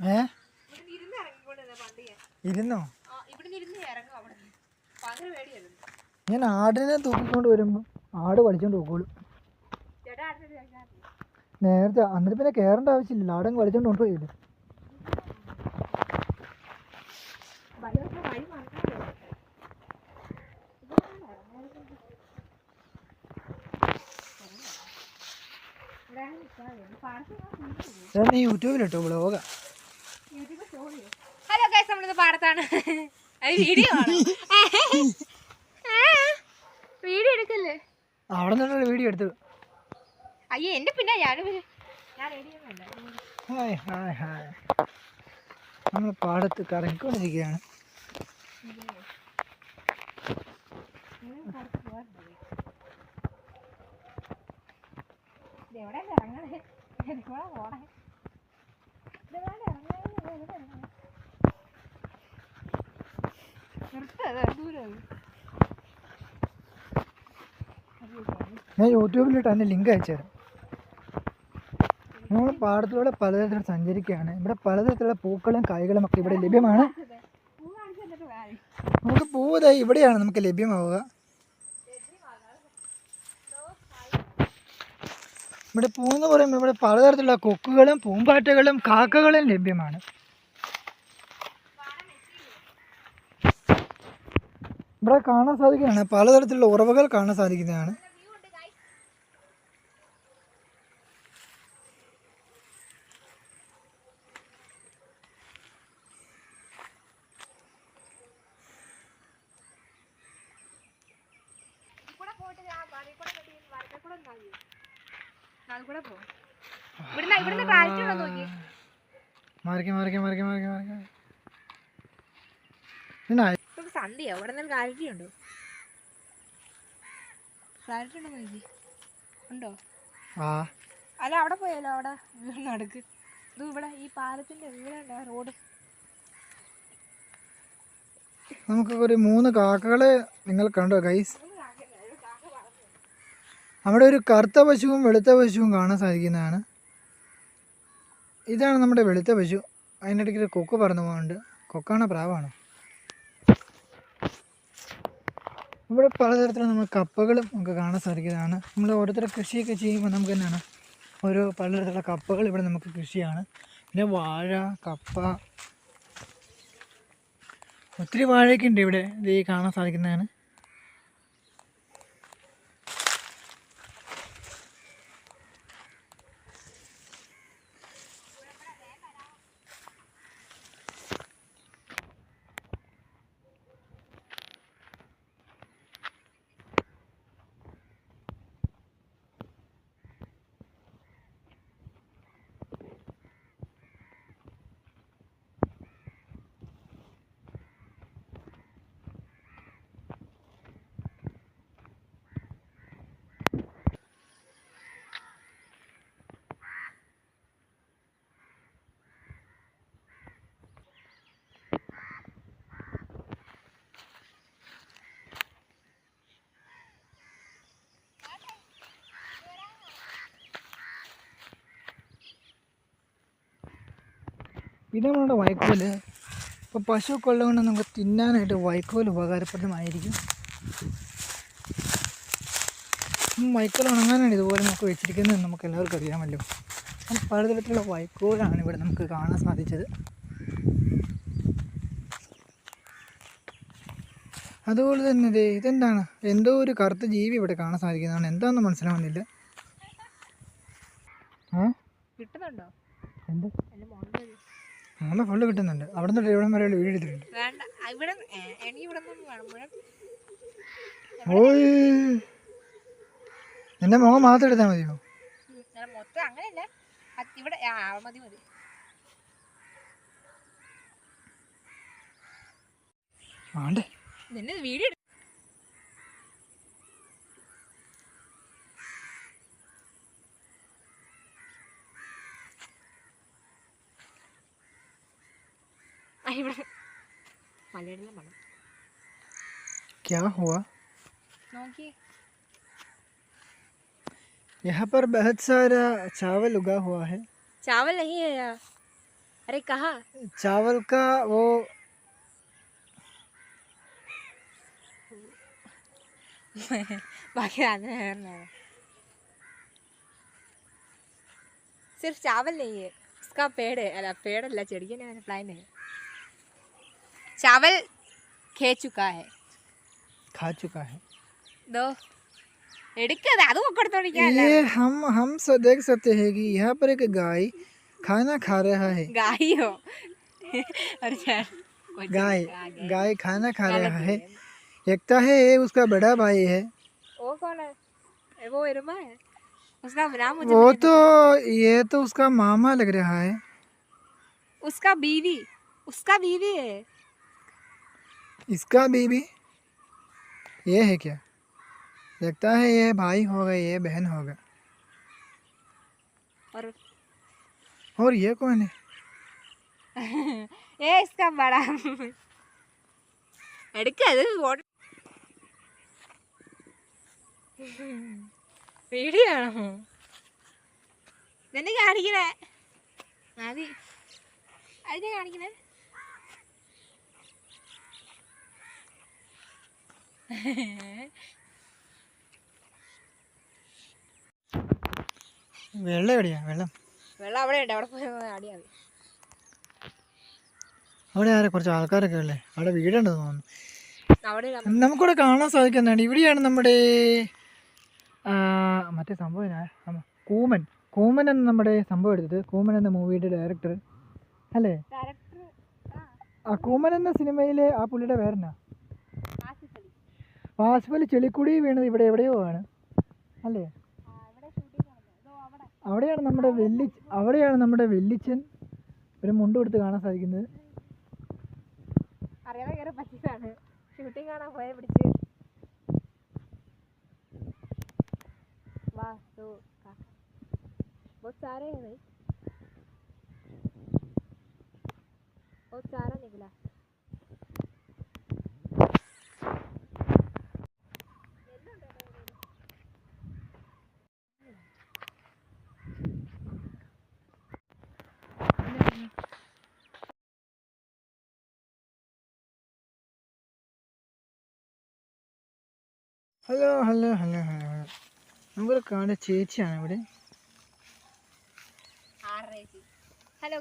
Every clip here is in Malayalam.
ഏ ഇരുന്നോ? ഞാൻ ആടിനെ തൂക്കിക്കൊണ്ട് വരുമ്പോ ആട് വലിച്ചോണ്ട് പോക്കോളൂ. നേരത്തെ അന്നിട്ട് പിന്നെ കയറേണ്ട ആവശ്യമില്ല, ആടങ്ങ് വലിച്ചോണ്ട് കൊണ്ടുപോയില്ലേ. നീ യൂട്യൂബിലിട്ടോ വ്ളോഗ? ഹലോ ഗൈസ്, നമ്മളിത് പാടത്താണ്. വീഡിയോ വീഡിയോ എടുക്കല്ലേ? അവിടെ നിന്നുള്ള വീഡിയോ എടുത്തത്. അയ്യേ എന്റെ പിന്നെ ഹായ് ഹായ് ഹായ്, നമ്മൾ പാടത്ത് കറങ്ങിക്കൊണ്ടിരിക്കുകയാണ്. ഞാൻ യൂട്യൂബിലിട്ട് അതിൻ്റെ ലിങ്ക് അയച്ചു തരാം. നമ്മൾ പാടത്തിലൂടെ പലതരത്തിൽ സഞ്ചരിക്കുകയാണ്. ഇവിടെ പലതരത്തിലുള്ള പൂക്കളും കായ്കളും ഒക്കെ ഇവിടെ ലഭ്യമാണ്. നമുക്ക് പൂവ് ഇവിടെയാണ് നമുക്ക് ലഭ്യമാവുക. ഇവിടെ പൂവെന്ന് പറയുമ്പോൾ ഇവിടെ പലതരത്തിലുള്ള കൊക്കുകളും പൂമ്പാറ്റകളും കാക്കകളും ലഭ്യമാണ്. ഇവിടെ കാണാൻ സാധിക്കുന്നതാണ്, പലതരത്തിലുള്ള ഉറവകൾ കാണാൻ സാധിക്കുന്നതാണ്. സന്ധ്യ അവിടെ നിന്ന് ക്ലാരിറ്റി ഉണ്ടോ? ക്ലാരിറ്റി ഉണ്ടോ നോക്കി? ഉണ്ടോ? അല്ല അവിടെ പോയാലോ, അവിടെ നടക്ക്. ഇത് ഇവിടെ ഈ പാലത്തിന്റെ ഇവിടെ റോഡ്. നമുക്ക് ഒരു 3 കാക്കകളെ നിങ്ങൾ കണ്ടോ ഗൈസ്? അവിടെ ഒരു കറുത്ത പശുവും വെളുത്ത പശുവും കാണാൻ സാധിക്കുന്നതാണ്. ഇതാണ് നമ്മുടെ വെളുത്ത പശു. അതിൻ്റെ ഇടയ്ക്ക് ഒരു കൊക്ക് പറന്നു പോകുന്നുണ്ട്. കൊക്കാണോ പ്രാവാണോ? ഇവിടെ പലതരത്തിലുള്ള നമുക്ക് കപ്പകളും നമുക്ക് കാണാൻ സാധിക്കുന്നതാണ്. നമ്മൾ ഓരോരുത്തർ കൃഷിയൊക്കെ ചെയ്യുമ്പോൾ നമുക്ക് തന്നെയാണ് ഓരോ പലതരത്തിലുള്ള കപ്പകൾ ഇവിടെ നമുക്ക് കൃഷിയാണ്. പിന്നെ വാഴ, കപ്പ, ഒത്തിരി വാഴയൊക്കെ ഉണ്ട് ഇവിടെ. ഇത് കാണാൻ സാധിക്കുന്നതാണ്. ഇത് നമ്മളുടെ വൈക്കോല്. ഇപ്പോൾ പശുവൊക്കെ ഉള്ളതുകൊണ്ട് നമുക്ക് തിന്നാനായിട്ട് വൈക്കോൽ ഉപകാരപ്രദമായിരിക്കും. വൈക്കോൽ ഉണങ്ങാനാണ് ഇതുപോലെ നമുക്ക് വെച്ചിരിക്കുന്നത് നമുക്ക് എല്ലാവർക്കും അറിയാമല്ലോ. പലതരത്തിലുള്ള വൈക്കോലാണ് ഇവിടെ നമുക്ക് കാണാൻ സാധിച്ചത്. അതുപോലെ തന്നെ ഇതെന്താണ്, എന്തോ ഒരു കറുത്ത ജീവി ഇവിടെ കാണാൻ സാധിക്കുന്നതാണ്. എന്താണെന്ന് മനസ്സിലാവുന്നില്ല. കിട്ടുന്നുണ്ടോ? എന്ത് നമ്മൾ ഫുള്ള് കിട്ടുന്നുണ്ട്. അവിടെ നിന്ന് ഇവിടെ വരെ വീട് എടുത്തിട്ടുണ്ട്. ഓയ്, എന്റെ മുഖം മാത്രം എടുത്താൽ മതിയോ? മൊത്തം അങ്ങനെയല്ല, ഇവിടെ മതി മതി. ആണ്ടേ വീഡിയോ മലയാളം പണം. क्या हुआ? നോക്കിയേ, यहाँ पर बहुत सारा चावल उगा हुआ है. चावल नहीं है यार, अरे कहाँ चावल का वो बाकी आने सिर्फ चावल नहीं है, उसका पेड़ है, अला पेड़ अल्ला ചെടിയെ प्लान है। चावल खे चुका है, खा चुका है। दो എടുക്കത് അത് കൊടുത്തോണ്ടിരിക്കാനല്ല ये हम देख सकते हैं कि यहाँ पर एक गाय खाना खा रहा है। गाय हो और गाय गाय खाना खा रहा है। लगता है ये उसका बड़ा भाई है। वो कौन है? वो इरमा है, उसका नाम मुझे वो नहीं तो ये तो उसका मामा लग रहा है। उसका बीवी है। इसका बीबी ये है क्या? लगता है ये भाई होगा, ये बहन होगा। और ये कौन है? ये इसका बड़ा എടുക്കത് വീഡിയോ ആണോ നിന്നെ കാണിക്കണേ? മതി അതിനെ കാണിക്കണേ. വെള്ളം എവിടെയാ? വെള്ളം അവിടെ ഉണ്ട്, അവിടെ പോയി ആടിയാ മതി. അവിടെ ആരെ കുറച്ച് ആൾക്കാരൊക്കെ ഉള്ളേ? അവിടെ വീടുണ്ടെന്ന് തോന്നുന്നു. അവിടെ നമുക്കിവിടെ കാണാൻ സാധിക്കുന്നതാണ്. ഇവിടെയാണ് നമ്മുടെ മറ്റേ സംഭവം കൂമൻ എന്ന നമ്മുടെ സംഭവം എടുത്തത്. കൂമൻ എന്ന മൂവിയുടെ ഡയറക്ടർ അല്ലേ? ആ കൂമൻ എന്ന സിനിമയിലെ ആ പുള്ളിയുടെ പേരെന്നാ? വാസുപലി ചെളിക്കുടി വീണത് ഇവിടെ എവിടെയോ ആണ് അല്ലേ? അവിടെയാണ് നമ്മുടെ വെല്ലിച്ചൻ ഒരു മുണ്ട് കൊടുത്ത് കാണാൻ സാധിക്കുന്നത്. അറിയാതെ കയറി പറ്റിയതാണ്, ഷൂട്ടിംഗ് കാണാൻ പോയ പിടിച്ച്. वाह तो बहुत सारे हैं भाई, बहुत सारा निकला. ഹലോ ഹലോ ഹലോ ഹലോ നമുക്കൊരു കാണുന്ന ചേച്ചിയാണ് ഇവിടെ. ഹലോ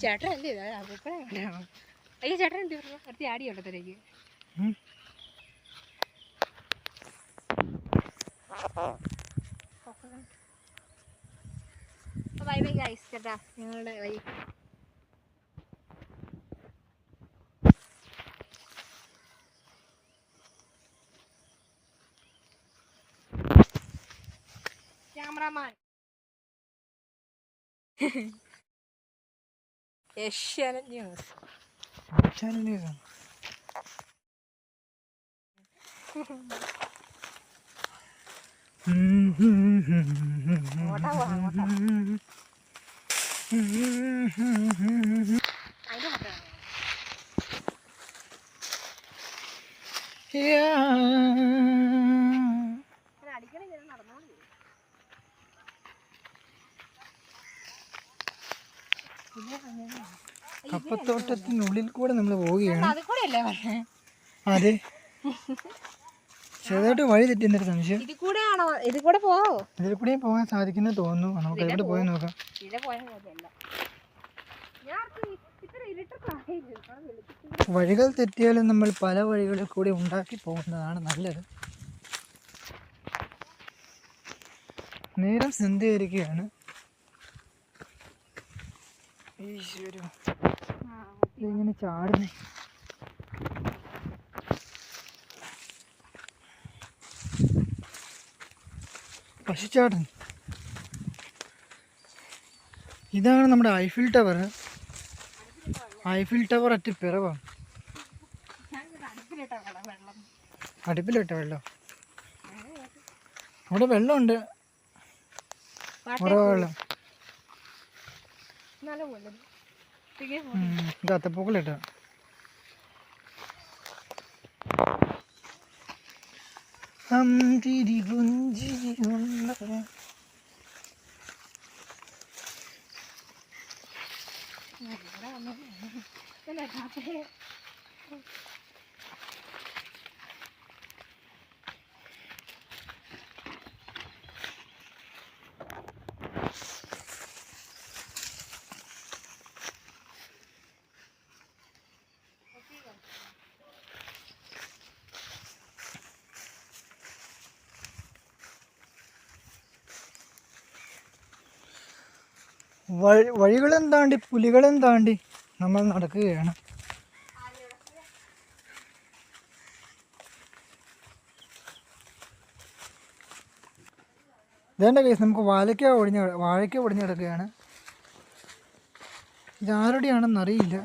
ചേട്ടൻ എന്ത് ചെയ്താ? അയ്യോ ചേട്ടൻ എന്ത് പറഞ്ഞു? അടുത്ത് ആടിയുള്ളതിലേക്ക് ബൈ ബൈ ഗൈസ്. ചേട്ടാ ഞങ്ങളുടെ വൈ ക്യാമറമാൻ ഏഷ്യാനെറ്റ് ന്യൂസ്. കപ്പത്തോട്ടത്തിനുള്ളിൽ കൂടെ നമ്മൾ പോവുകയാണ്. അത് കൂടെയല്ലേ പറഞ്ഞേ? അതെ, ചെറുതായിട്ട് വഴി തെറ്റിന്നൊരു സംശയം. ഇതിൽ കൂടെ പോവോ? ഇതിൽ കൂടെയും പോകാൻ സാധിക്കുന്നു തോന്നുന്നു. നമുക്ക് എവിടെ പോയി നോക്കാം. വഴികൾ തെറ്റിയാലും നമ്മൾ പല വഴികളിൽ കൂടി ഉണ്ടാക്കി പോകുന്നതാണ് നല്ലത്. നേരം സന്ധ്യയായിരിക്കുകയാണ്. ഈശ്വര, ഇതിങ്ങനെ ചാടുന്നേ. പശുചാടൻ. ഇതാണ് നമ്മുടെ Eiffel Tower. Eiffel Tower at പിറവാണ്. അടുപ്പിലിട്ട വെള്ളം. അവിടെ വെള്ളമുണ്ട്, വെള്ളം. ഇത് അത്തപ്പൂക്കളിട്ട. വഴികളും താണ്ടി പുലികളും താണ്ടി നമ്മൾ നടക്കുകയാണ്. ഇതേണ്ട കേസ് നമുക്ക് വാഴയ്ക്ക ഒടിഞ്ഞ് കിടക്കുകയാണ്. ഇതാരുടെയാണെന്ന് അറിയില്ല.